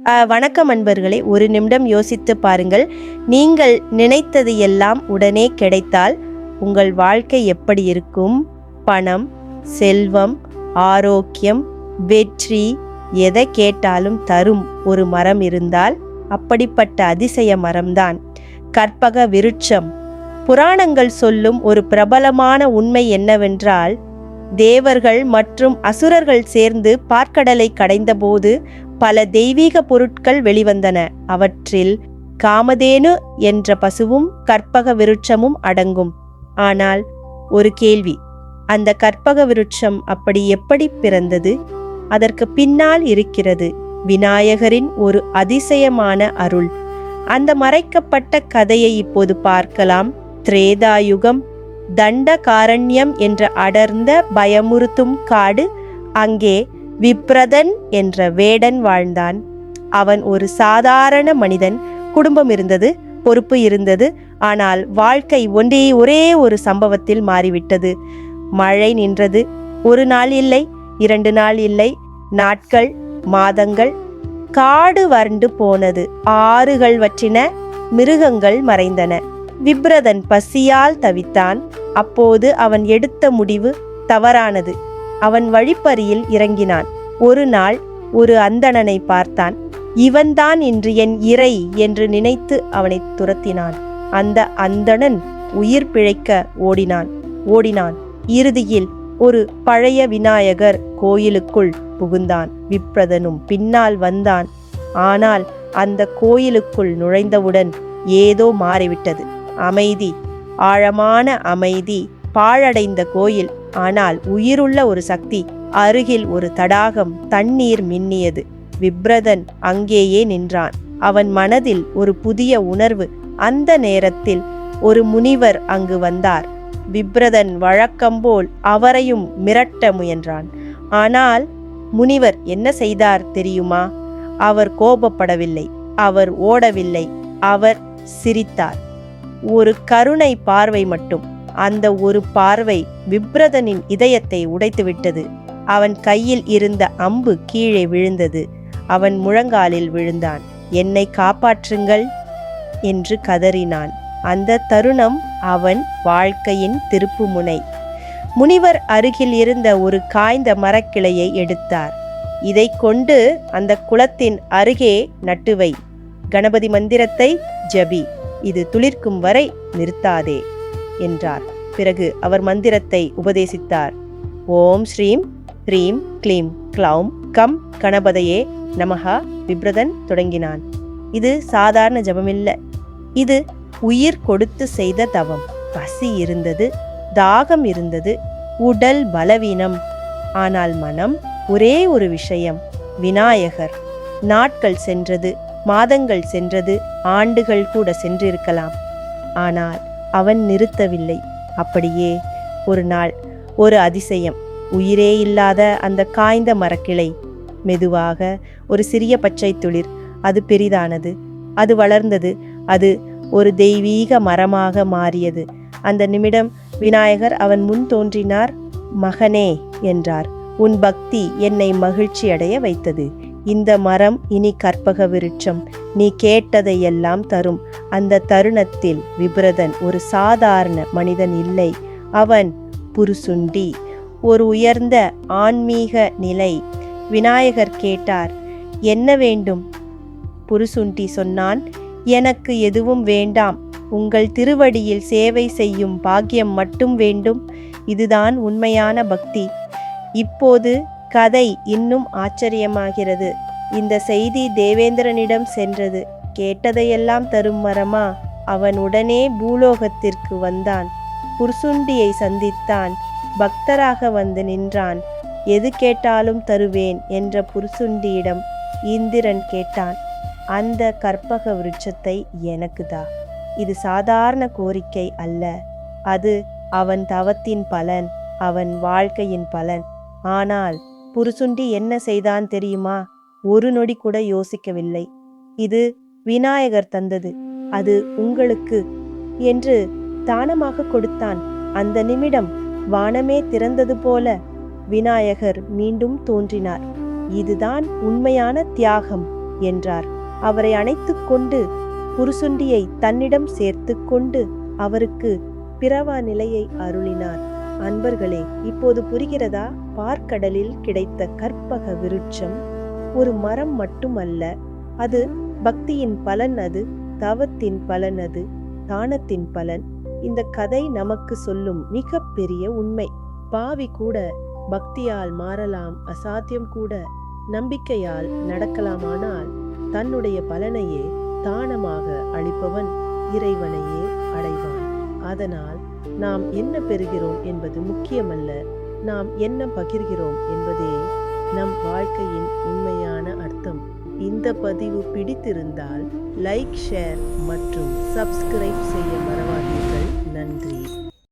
வணக்கம் அன்பர்களே, ஒரு நிமிடம் யோசித்து பாருங்கள். நீங்கள் நினைத்தது எல்லாம் உடனே கிடைத்தால் உங்கள் வாழ்க்கை எப்படி இருக்கும்? பணம், செல்வம், ஆரோக்கியம், வெற்றி, எதை கேட்டாலும் தரும் ஒரு மரம் இருந்தால் அப்படிப்பட்ட அதிசய மரம்தான் கற்பக விருட்சம். புராணங்கள் சொல்லும் ஒரு பிரபலமான உண்மை என்னவென்றால், தேவர்கள் மற்றும் அசுரர்கள் சேர்ந்து பாற்கடலை கடைந்தபோது பல தெய்வீக பொருட்கள் வெளிவந்தன. அவற்றில் காமதேனு என்ற பசுவும் கற்பக விருட்சமும் அடங்கும். ஆனால் ஒரு கேள்வி, அந்த கற்பக விருட்சம் அப்படி எப்படி பிறந்தது? அதற்கு பின்னால் இருக்கிறது விநாயகரின் ஒரு அதிசயமான அருள். அந்த மறைக்கப்பட்ட கதையை இப்போது பார்க்கலாம். திரேதாயுகம், தண்டகாரண்யம் என்ற அடர்ந்த பயமுறுத்தும் காடு. அங்கே விப்ரதன் என்ற வேடன் வாழ்ந்தான். அவன் ஒரு சாதாரண மனிதன். குடும்பம் இருந்தது, பொறுப்பு இருந்தது. ஆனால் வாழ்க்கை ஒரே ஒரு சம்பவத்தில் மாறிவிட்டது. மழை நின்றது. ஒரு நாள் இல்லை, 2 நாள் இல்லை, நாட்கள், மாதங்கள். காடு வறண்டு போனது. ஆறுகள் வற்றின, மிருகங்கள் மறைந்தன. விப்ரதன் பசியால் தவித்தான். அப்போது அவன் எடுத்த முடிவு தவறானது. அவன் வழிப்பறியில் இறங்கினான். ஒரு நாள் ஒரு அந்தணனை பார்த்தான். இவன்தான் இன்று என் இறை என்று நினைத்து அவனை துரத்தினான். அந்த அந்தணன் உயிர் பிழைக்க ஓடினான். இறுதியில் ஒரு பழைய விநாயகர் கோயிலுக்குள் புகுந்தான். விப்ரதனும் பின்னால் வந்தான். ஆனால் அந்த கோயிலுக்குள் நுழைந்தவுடன் ஏதோ மாறிவிட்டது. அமைதி, ஆழமான அமைதி. பாழடைந்த கோயில், ஆனால் உயிருள்ள ஒரு சக்தி. அருகில் ஒரு தடாகம், தண்ணீர் மின்னியது. விப்ரதன் அங்கேயே நின்றான். அவன் மனதில் ஒரு புதிய உணர்வு. அந்த நேரத்தில் ஒரு முனிவர் அங்கு வந்தார். விப்ரதன் வழக்கம்போல் அவரையும் மிரட்ட முயன்றான். ஆனால் முனிவர் என்ன செய்தார் தெரியுமா? அவர் கோபப்படவில்லை, அவர் ஓடவில்லை, அவர் சிரித்தார். ஒரு கருணை பார்வை மட்டும். அந்த ஒரு பார்வை விப்ரதனின் இதயத்தை உடைத்துவிட்டது. அவன் கையில் இருந்த அம்பு கீழே விழுந்தது. அவன் முழங்காலில் விழுந்தான். என்னை காப்பாற்றுங்கள் என்று கதறினான். அந்த தருணம் அவன் வாழ்க்கையின் திருப்புமுனை. முனிவர் அருகில் இருந்த ஒரு காய்ந்த மரக்கிளையை எடுத்தார். இதை கொண்டு அந்த குளத்தின் அருகே நட்டுவை. கணபதி மந்திரத்தை ஜபி. இது துளிர்க்கும் வரை நிறுத்தாதே என்றார். பிறகு அவர் மந்திரத்தை உபதேசித்தார். ஓம் ஸ்ரீம் ஹ்ரீம் க்ளீம் க்ளௌம் கம் கணபதையே நமஹா. விப்ரதன் தொடங்கினான். இது சாதாரண ஜபமில்லை, இது உயிர் கொடுத்து செய்த தவம். பசி இருந்தது, தாகம் இருந்தது, உடல் பலவீனம். ஆனால் மனம் ஒரே ஒரு விஷயம், விநாயகர். நாட்கள் சென்றது, மாதங்கள் சென்றது, ஆண்டுகள் கூட சென்றிருக்கலாம். ஆனால் அவன் நிறுத்தவில்லை. அப்படியே ஒரு நாள் ஒரு அதிசயம். உயிரே இல்லாத அந்த காய்ந்த மரக்கிளை மெதுவாக ஒரு சிறிய பச்சை துளிர். அது பெரிதானது, அது வளர்ந்தது, அது ஒரு தெய்வீக மரமாக மாறியது. அந்த நிமிடம் விநாயகர் அவன் முன் தோன்றினார். மகனே என்றார், உன் பக்தி என்னை மகிழ்ச்சி அடைய வைத்தது. இந்த மரம் இனி கற்பக விருட்சம். நீ கேட்டதையெல்லாம் தரும். அந்த தருணத்தில் விப்ரதன் ஒரு சாதாரண மனிதன் இல்லை, அவன் புருசுண்டி, ஒரு உயர்ந்த ஆன்மீக நிலை. விநாயகர் கேட்டார், என்ன வேண்டும்? புருசுண்டி சொன்னான், எனக்கு எதுவும் வேண்டாம், உங்கள் திருவடியில் சேவை செய்யும் பாக்கியம் மட்டும் வேண்டும். இதுதான் உண்மையான பக்தி. இப்போது கதை இன்னும் ஆச்சரியமாகிறது. இந்த செய்தி தேவேந்திரனிடம் சென்றது. கேட்டதையெல்லாம் தரும் மரமா? அவன் உடனே பூலோகத்திற்கு வந்தான். புருசுண்டியை சந்தித்தான். பக்தராக வந்து நின்றான். எது கேட்டாலும் தருவேன் என்ற புருசுண்டியிடம் இந்திரன் கேட்டான், அந்த கற்பக விருட்சத்தை எனக்குதா. இது சாதாரண கோரிக்கை அல்ல, அது அவன் தவத்தின் பலன், அவன் வாழ்க்கையின் பலன். ஆனால் புருசுண்டி என்ன செய்தான் தெரியுமா? ஒரு நொடி கூட யோசிக்கவில்லை. இது விநாயகர் தந்தது, அது உங்களுக்கு என்று தானமாக கொடுத்தான். அந்த நிமிடம் வானமே திறந்தது போல விநாயகர் மீண்டும் தோன்றினார். இதுதான் உண்மையான தியாகம். என்றார். அவரை அணைத்துக் கொண்டு புருசுண்டியை தன்னிடம் சேர்த்து கொண்டு அவருக்கு பிறவா நிலையை அருளினார். அன்பர்களே, இப்போது புரிகிறதா? பார்க்கடலில் கிடைத்த கற்பக விருட்சம் ஒரு மரம் மட்டுமல்ல. அது பக்தியின் பலன், அது தவத்தின் பலன், அது தானத்தின் பலன். இந்த கதை நமக்கு சொல்லும் மிக பெரிய உண்மை. பாவி கூட பக்தியால் மாறலாம், அசாத்தியம் கூட நம்பிக்கையால் நடக்கலாமானால் தன்னுடைய பலனையே தானமாக அளிப்பவன் இறைவனையே அடைவான். அதனால் நாம் என்ன பெறுகிறோம் என்பது முக்கியமல்ல, நாம் என்ன பகிர்கிறோம் என்பதே நம் வாழ்க்கையின் உண்மையான அர்த்தம். இந்த பதிவு பிடித்திருந்தால் லைக், ஷேர் மற்றும் சப்ஸ்கிரைப் செய்ய மறவாதீர்கள். நன்றி.